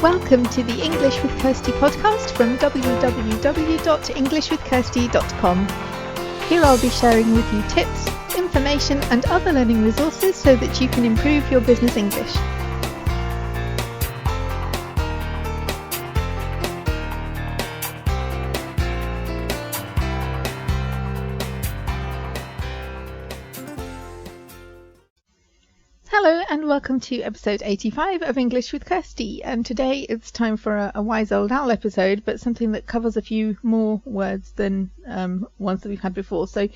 Welcome to the English with Kirsty podcast from www.englishwithkirsty.com. Here I'll be sharing with you tips, information and other learning resources so that you can improve your business English. Hello and welcome to episode 85 of English with Kirsty, and today it's time for a Wise Old Owl episode, but something that covers a few more words than ones that we've had before. So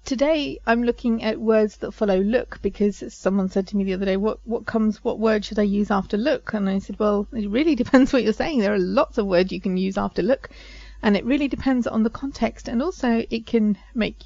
today I'm looking at words that follow look, because someone said to me the other day, what word should I use after look? And I said, well, it really depends what you're saying. There are lots of words you can use after look, and it really depends on the context, and also it can make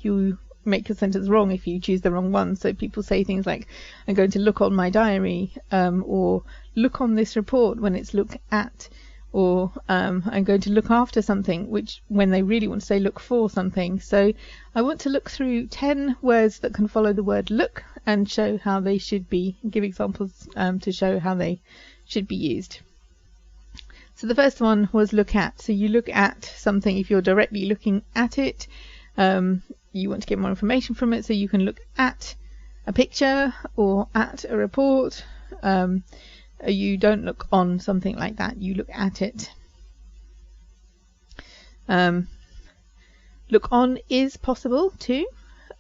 a sentence wrong if you choose the wrong one. So people say things like, I'm going to look on my diary, or look on this report when it's look at, or I'm going to look after something, which when they really want to say look for something. So I want to look through 10 words that can follow the word look and show how they should be, give examples to show how they should be used. So the first one was look at. So you look at something if you're directly looking at it. You want to get more information from it, so you can look at a picture or at a report. You don't look on something like that, you look at it. Look on is possible too,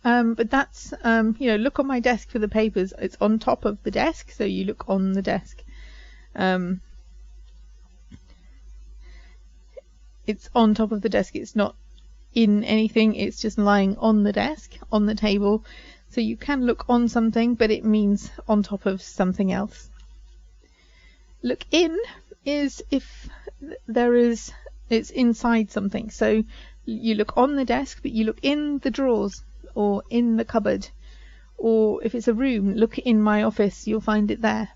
but that's, look on my desk for the papers. It's on top of the desk, so you look on the desk. It's on top of the desk, it's not in anything, it's just lying on the desk, on the table. So you can look on something, but it means on top of something else. Look in is if it's inside something. So you look on the desk, but you look in the drawers or in the cupboard. Or if it's a room, look in my office, you'll find it there.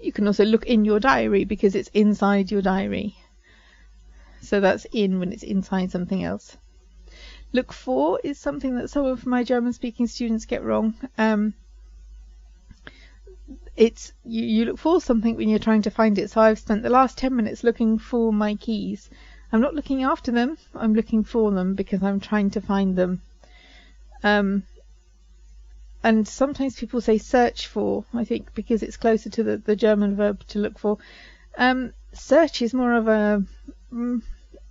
You can also look in your diary because it's inside your diary. So that's in when it's inside something else. Look for is something that some of my German speaking students get wrong. It's you look for something when you're trying to find it. So I've spent the last 10 minutes looking for my keys. I'm not looking after them, I'm looking for them because I'm trying to find them. And sometimes people say search for, I think, because it's closer to the German verb to look for. Search is more of a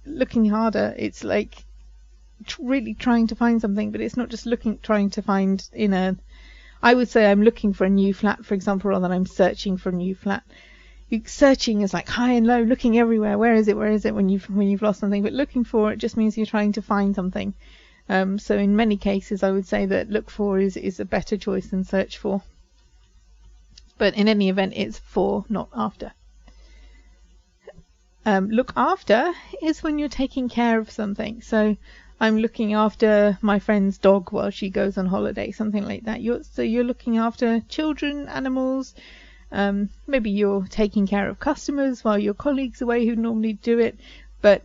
looking harder. It's like really trying to find something, but it's not just trying to find I would say I'm looking for a new flat, for example, rather than I'm searching for a new flat. Searching is like high and low, looking everywhere. Where is it when you've lost something? But looking for it just means you're trying to find something. So in many cases I would say that look for is a better choice than search for. But in any event, it's for, not after. Look after is when you're taking care of something. So I'm looking after my friend's dog while she goes on holiday, something like that. You're looking after children, animals. Maybe you're taking care of customers while your colleague's away who normally do it, but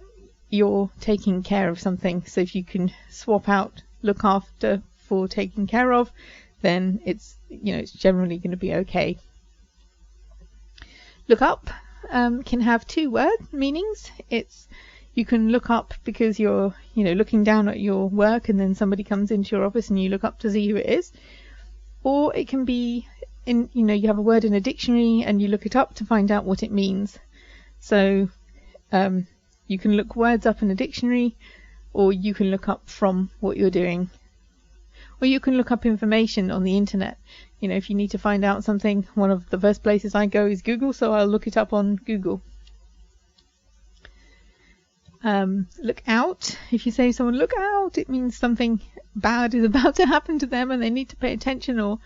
you're taking care of something. So if you can swap out look after for taking care of, then it's generally going to be okay. Look up can have two word meanings. You can look up because you're looking down at your work and then somebody comes into your office and you look up to see who it is. Or it can be you have a word in a dictionary and you look it up to find out what it means. So you can look words up in a dictionary, or you can look up from what you're doing. Or you can look up information on the internet. If you need to find out something, one of the first places I go is Google, so I'll look it up on Google. Look out. If you say to someone, look out, it means something bad is about to happen to them and they need to pay attention or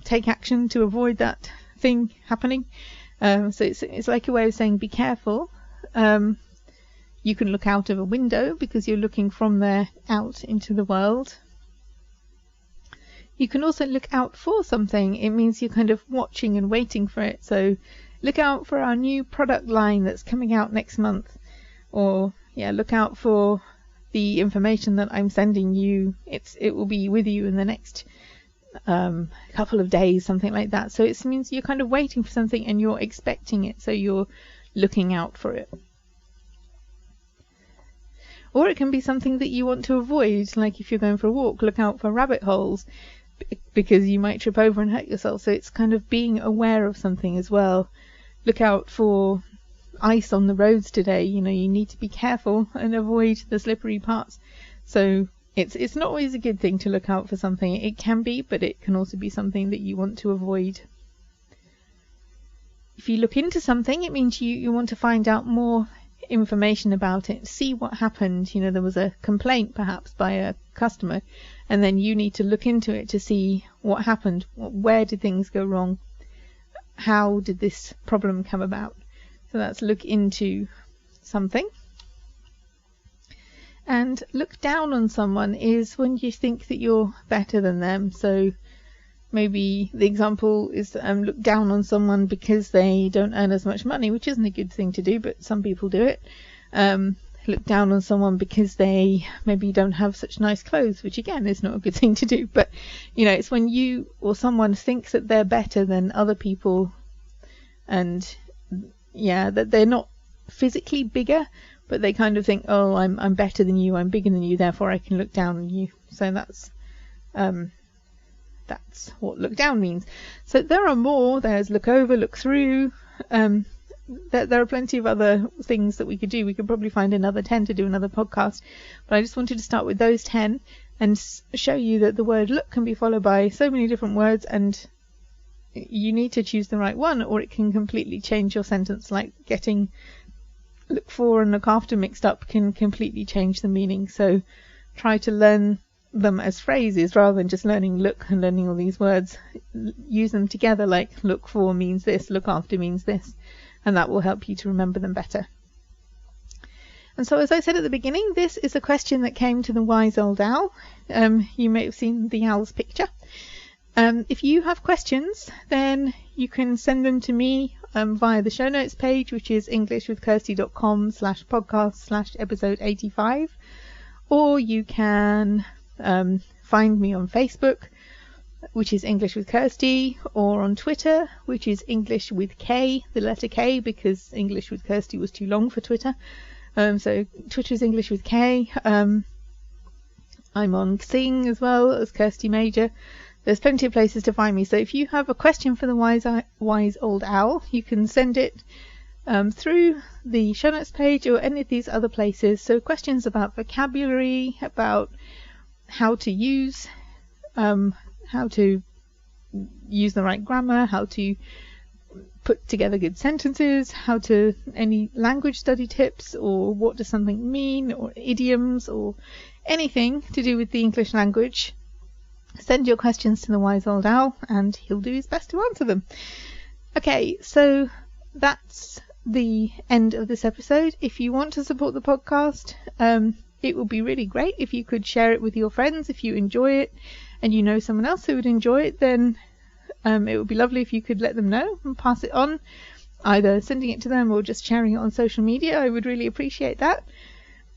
take action to avoid that thing happening. So it's like a way of saying be careful. You can look out of a window because you're looking from there out into the world. You can also look out for something. It means you're kind of watching and waiting for it. So look out for our new product line that's coming out next month. Or look out for the information that I'm sending you. It will be with you in the next a couple of days, something like that. So it means you're kind of waiting for something and you're expecting it, so you're looking out for it. Or it can be something that you want to avoid, like if you're going for a walk, look out for rabbit holes, because you might trip over and hurt yourself. So it's kind of being aware of something as well. Look out for ice on the roads today. You need to be careful and avoid the slippery parts. So it's not always a good thing to look out for something. It can be, but it can also be something that you want to avoid. If you look into something, it means you want to find out more information about it, see what happened. There was a complaint perhaps by a customer, and then you need to look into it to see what happened. Where did things go wrong? How did this problem come about? So that's look into something. And look down on someone is when you think that you're better than them. So maybe the example is look down on someone because they don't earn as much money, which isn't a good thing to do, but some people do it. Look down on someone because they maybe don't have such nice clothes, which again is not a good thing to do. But it's when you or someone thinks that they're better than other people, and that they're not physically bigger, but they kind of think, oh, I'm better than you, I'm bigger than you, therefore I can look down on you. So that's what look down means. So there are more. There's look over, look through. There are plenty of other things that we could do. We could probably find another 10 to do another podcast, but I just wanted to start with those 10 and show you that the word look can be followed by so many different words, and you need to choose the right one, or it can completely change your sentence. Like getting look for and look after mixed up can completely change the meaning. So try to learn them as phrases rather than just learning look and learning all these words. Use them together, like look for means this, look after means this, and that will help you to remember them better. And so, as I said at the beginning, this is a question that came to the wise old owl. You may have seen the owl's picture. If you have questions, then you can send them to me via the show notes page, which is englishwithkirsty.com/podcast/episode 85, or you can find me on Facebook, which is English with Kirsty, or on Twitter, which is English with K, the letter K, because English with Kirsty was too long for Twitter. So Twitter is English with K. I'm on Sing as well as Kirsty Major. There's plenty of places to find me. So if you have a question for the wise old owl, you can send it through the show notes page or any of these other places. So questions about vocabulary, about how to use the right grammar, how to put together good sentences, any language study tips, or what does something mean, or idioms, or anything to do with the English language. Send your questions to the wise old owl and he'll do his best to answer them. Okay, so that's the end of this episode. If you want to support the podcast, it would be really great if you could share it with your friends. If you enjoy it and you know someone else who would enjoy it, then it would be lovely if you could let them know and pass it on, either sending it to them or just sharing it on social media. I would really appreciate that.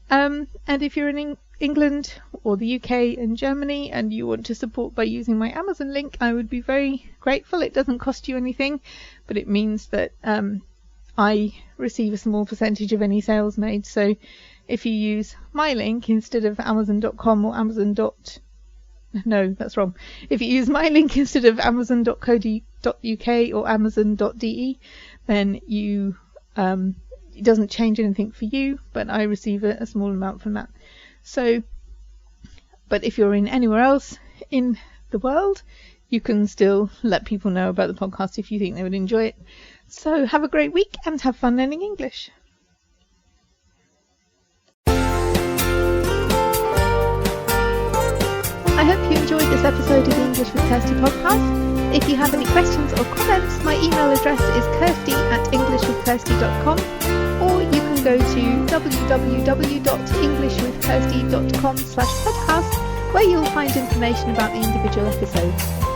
And if you're in England or the UK and Germany and you want to support by using my Amazon link, I would be very grateful. It doesn't cost you anything, but it means that I receive a small percentage of any sales made. So if you use my link instead of Amazon.com or If you use my link instead of Amazon.co.uk or Amazon.de, then it doesn't change anything for you, but I receive a small amount from that. So, but if you're in anywhere else in the world, you can still let people know about the podcast if you think they would enjoy it. So have a great week and have fun learning English. I hope you enjoyed this episode of the English with Kirsty podcast. If you have any questions or comments, my email address is kirsty@englishwithkirsty.com, or you can go to www.englishwithkirsty.com/podcast, where you'll find information about the individual episodes.